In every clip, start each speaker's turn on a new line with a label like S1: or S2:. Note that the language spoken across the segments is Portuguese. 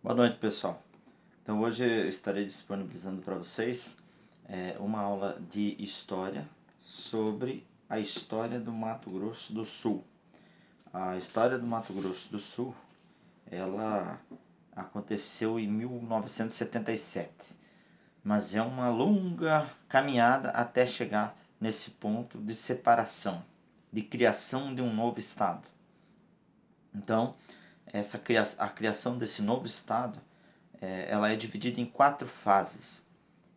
S1: Boa noite, pessoal. Então hoje eu estarei disponibilizando para vocês uma aula de história sobre a história do Mato Grosso do Sul. A história do Mato Grosso do Sul, ela aconteceu em 1977, mas é uma longa caminhada até chegar nesse ponto de separação, de criação de um novo estado. Então, a criação desse novo estado ela é dividida em 4 fases.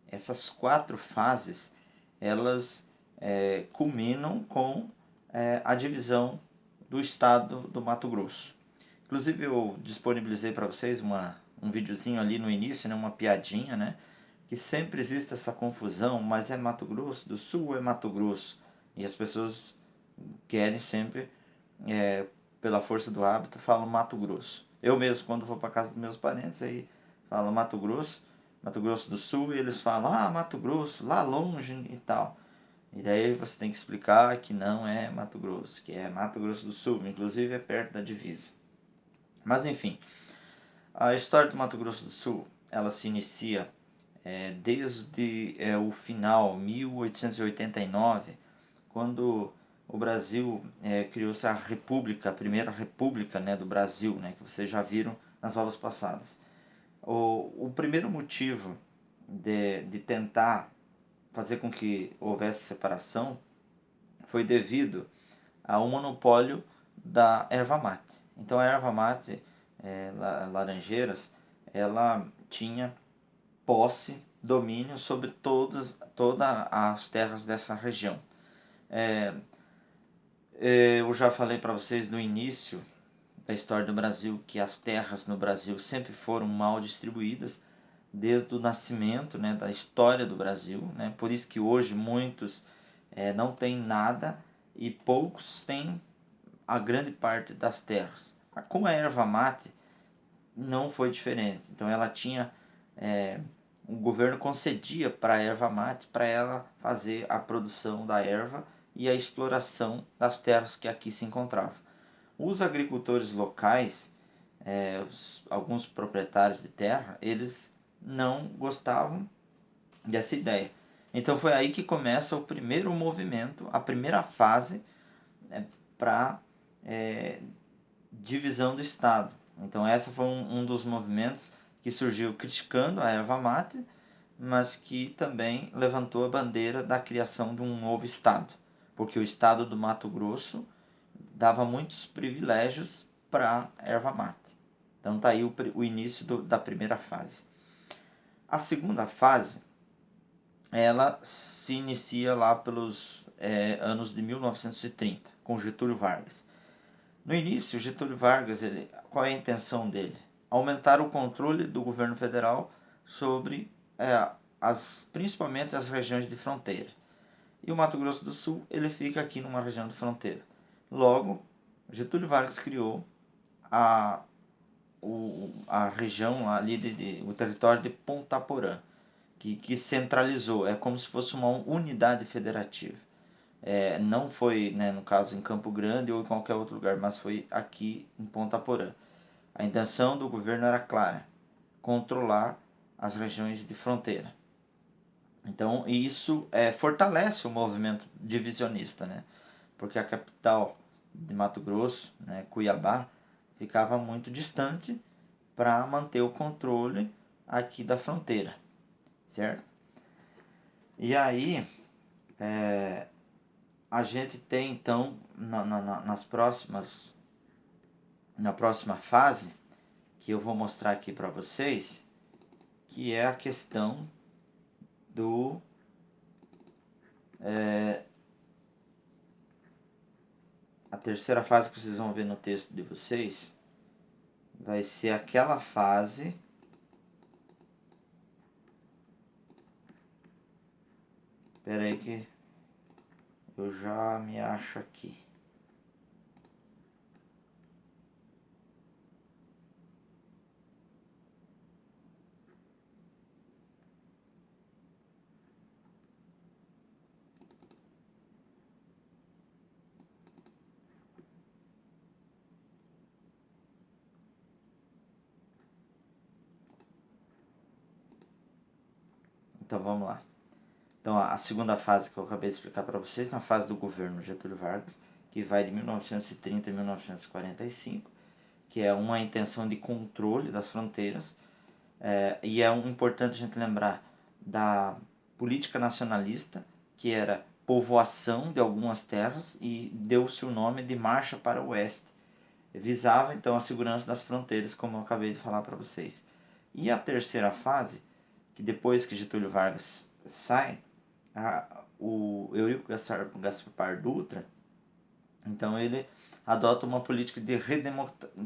S1: Essas 4 fases, elas culminam com a divisão do estado do Mato Grosso. Inclusive eu disponibilizei para vocês um videozinho ali no início, né, uma piadinha, né, que sempre existe essa confusão, mas é Mato Grosso do Sul ou é Mato Grosso? E as pessoas querem sempre, pela força do hábito, falam Mato Grosso. Eu mesmo, quando vou para casa dos meus parentes, aí fala Mato Grosso do Sul, e eles falam, Mato Grosso, lá longe e tal. E daí você tem que explicar que não é Mato Grosso, que é Mato Grosso do Sul, inclusive é perto da divisa. Mas enfim, a história do Mato Grosso do Sul, ela se inicia desde o final, 1889, quando o Brasil criou-se a República, a primeira República, né, do Brasil, né, que vocês já viram nas aulas passadas. O primeiro motivo de tentar fazer com que houvesse separação foi devido ao monopólio da erva mate. Então a erva mate, Laranjeiras, ela tinha posse, domínio sobre todas as terras dessa região. Eu já falei para vocês no início da história do Brasil que as terras no Brasil sempre foram mal distribuídas desde o nascimento, né, da história do Brasil, né? Por isso que hoje muitos não têm nada e poucos têm a grande parte das terras. Com a erva mate não foi diferente. Então ela tinha o governo concedia para a erva mate para ela fazer a produção da erva e a exploração das terras que aqui se encontravam. Os agricultores locais, alguns proprietários de terra, eles não gostavam dessa ideia. Então foi aí que começa o primeiro movimento, a primeira fase para divisão do Estado. Então essa foi um dos movimentos que surgiu criticando a erva mate, mas que também levantou a bandeira da criação de um novo Estado, porque o Estado do Mato Grosso dava muitos privilégios para a erva mate. Então está aí o início da primeira fase. A segunda fase, ela se inicia lá pelos anos de 1930, com Getúlio Vargas. No início, Getúlio Vargas, qual é a intenção dele? Aumentar o controle do governo federal sobre principalmente as regiões de fronteira. E o Mato Grosso do Sul, ele fica aqui numa região de fronteira. Logo, Getúlio Vargas criou a região ali, o território de Ponta Porã, que centralizou, é como se fosse uma unidade federativa. Não foi, né, no caso, em Campo Grande ou em qualquer outro lugar, mas foi aqui em Ponta Porã. A intenção do governo era clara, controlar as regiões de fronteira. Então, isso fortalece o movimento divisionista, né? Porque a capital de Mato Grosso, né, Cuiabá, ficava muito distante para manter o controle aqui da fronteira, certo? E aí, a gente tem então na próxima fase, que eu vou mostrar aqui para vocês, que é a questão do a terceira fase que vocês vão ver no texto de vocês vai ser aquela fase. Espera aí que eu já me acho aqui. Então vamos lá. Então a segunda fase que eu acabei de explicar para vocês, na fase do governo Getúlio Vargas, que vai de 1930 a 1945, que é uma intenção de controle das fronteiras, e é importante a gente lembrar da política nacionalista, que era povoação de algumas terras e deu-se o nome de Marcha para o Oeste. Visava então a segurança das fronteiras, como eu acabei de falar para vocês. E a terceira fase, que depois que Getúlio Vargas sai, o Eurico Gaspar Dutra, então ele adota uma política de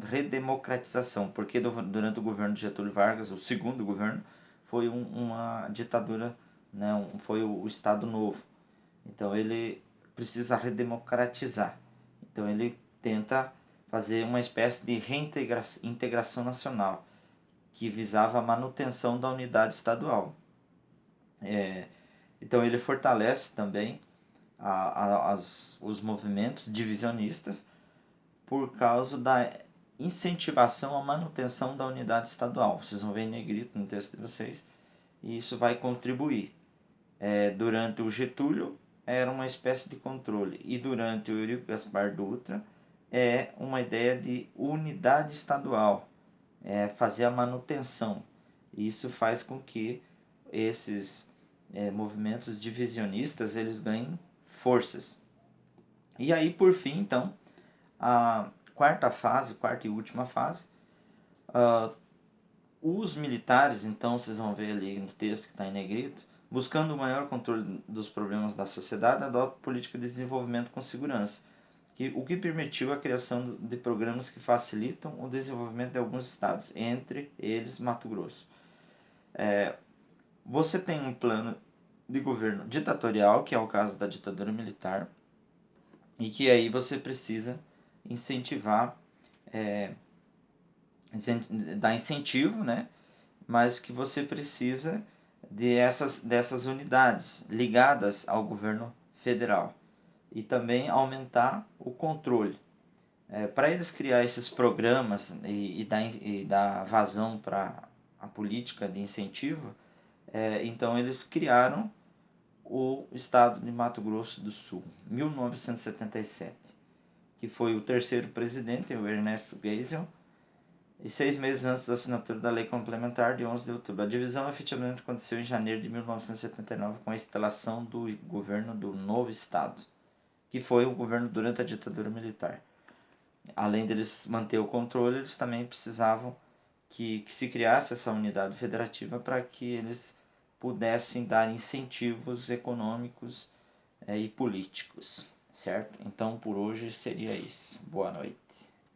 S1: redemocratização, porque durante o governo de Getúlio Vargas, o segundo governo, foi uma ditadura, né, foi o Estado Novo. Então ele precisa redemocratizar. Então ele tenta fazer uma espécie de reintegração nacional, que visava a manutenção da unidade estadual. Então ele fortalece também os movimentos divisionistas por causa da incentivação à manutenção da unidade estadual. Vocês vão ver em negrito no texto de vocês, e isso vai contribuir. Durante o Getúlio era uma espécie de controle, e durante o Eurico Gaspar Dutra é uma ideia de unidade estadual, fazer a manutenção. Isso faz com que esses movimentos divisionistas eles ganhem forças. E aí, por fim, então, a quarta e última fase, os militares, então, vocês vão ver ali no texto que está em negrito, buscando o maior controle dos problemas da sociedade, adotam política de desenvolvimento com segurança, o que permitiu a criação de programas que facilitam o desenvolvimento de alguns estados, entre eles Mato Grosso. Você tem um plano de governo ditatorial, que é o caso da ditadura militar, e que aí você precisa incentivar, dar incentivo, né? Mas que você precisa dessas unidades ligadas ao governo federal e também aumentar o controle. Para eles criar esses programas e dar vazão para a política de incentivo, então eles criaram o estado de Mato Grosso do Sul, 1977, que foi o terceiro presidente, o Ernesto Geisel, e 6 meses antes da assinatura da Lei Complementar de 11 de outubro. A divisão efetivamente aconteceu em janeiro de 1979 com a instalação do governo do novo Estado, que foi o governo durante a ditadura militar. Além deles manter o controle, eles também precisavam que se criasse essa unidade federativa para que eles pudessem dar incentivos econômicos e políticos, certo? Então por hoje seria isso. Boa noite.